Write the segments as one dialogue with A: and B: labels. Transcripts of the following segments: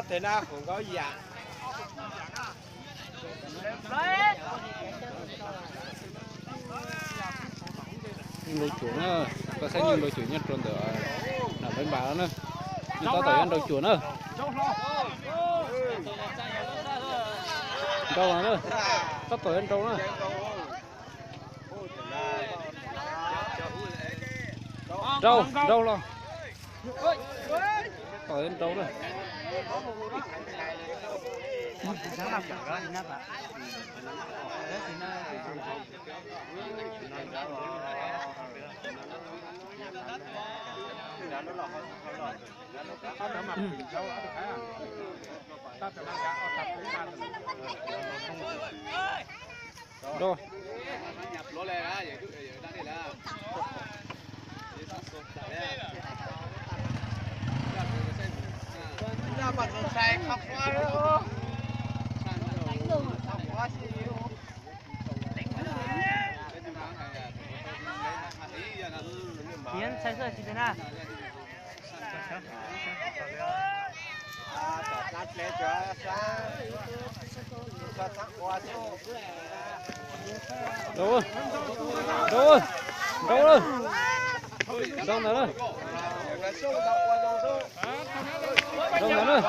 A: thế nào cũng có gì à?
B: Nhưng đồ chuột nữa, có sẽ nhưng đồ chuột nhất trong đó là bên bà nữa, chúng ta tới ăn đồ chuột nữa, đâu mà nữa, sắp tới ăn đâu nữa, đâu lo, tới ăn đâu nữa. Đâu?
A: Ra mặt sai khóc quá đó.
C: Tiến sai sơ chị thế nào?
B: Đâu rồi? Đâu rồi? Đâu nào rồi? Đâu nào rồi?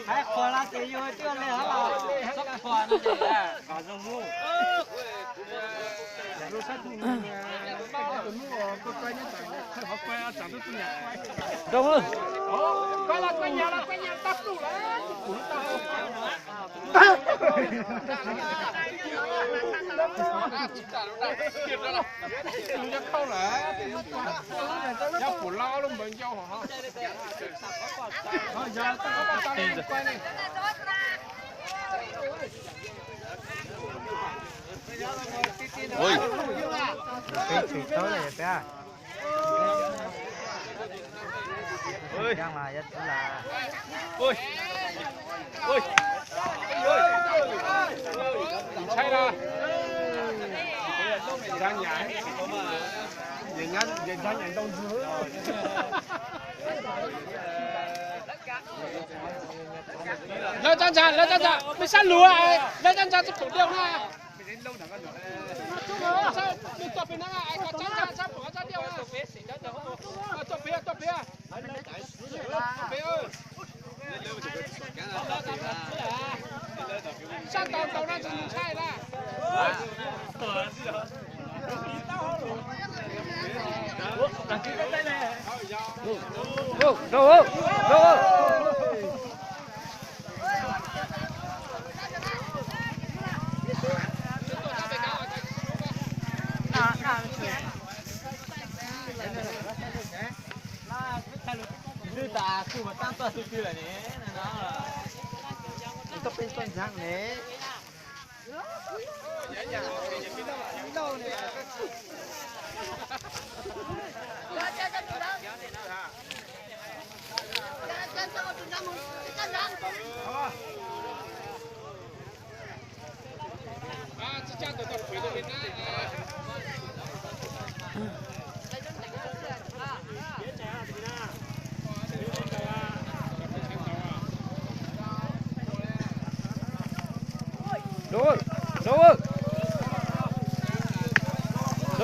C: Hãy khóa là cái yêu tiêu này hả là sắp khóa nó gì à? Cả dòng mu.
B: Đâu rồi?
A: Quay là quay nhà tắt đủ đấy. Không là nhau của lao luôn mình nhau hả? Thôi giờ tao có tao lên quay này.
B: Ôi.
C: Cái thủy tới này thế à?
B: Ôi.
C: Đang mà rất là.
B: Ôi. Ôi. Ôi.
A: Chạy ra. Ra nhảy. Về ra nhảy đông dưới. Lên chân trà, mới sát lúa ai, lên chân trà chút điều na. Sao mình tập bên nào ai có chân trà sao bỏ ra điều na. Tập phía. Tập phía ơi. Sao tàu nó chỉ sai là.
B: Đâu?
C: Đưa ta khu mà tăng tuần kia là nè, nó là. Nóเป็นต้นสักเนี้ย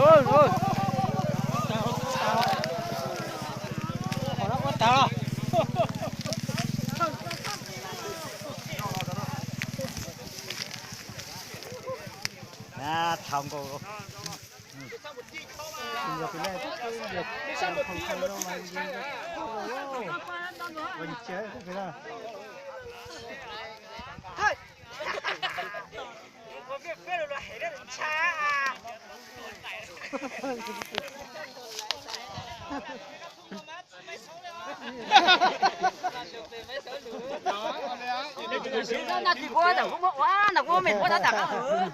B: Đâu rồi?
C: Nó có tao. À, thòng cô. Giờ cái này không đâu mà mình chế không phải là. Có việc được là hết đấy cha à.
D: Nó chỉ có đâu cũng quá, nào có mình có đã đặt ở.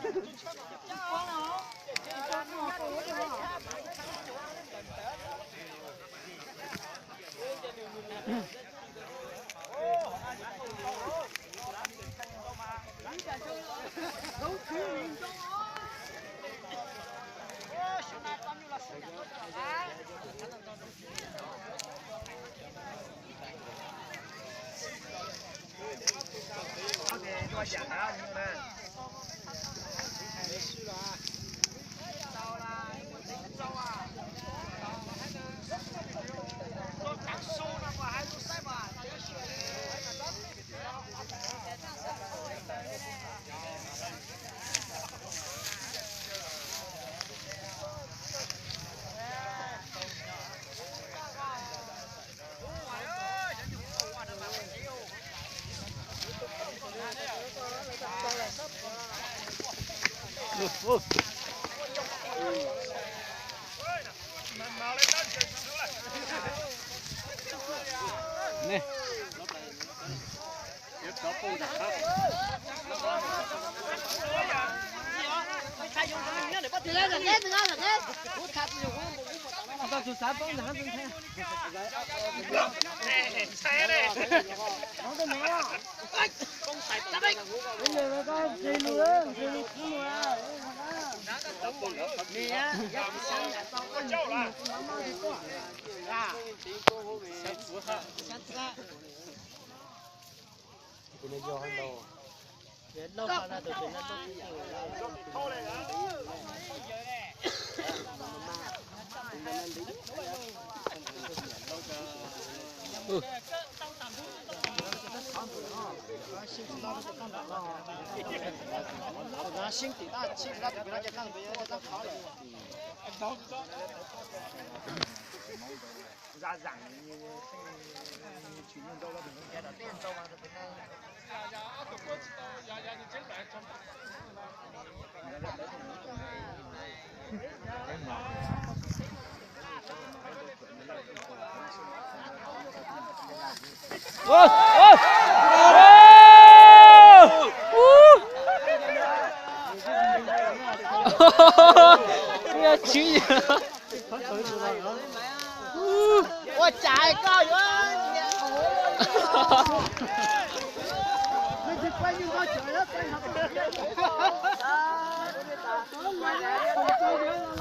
B: nè
C: tao chụp sáng bóng là hắn không
B: ôi ôi chữ gì
D: ôi chạy coi quá quay như coi trời đó quay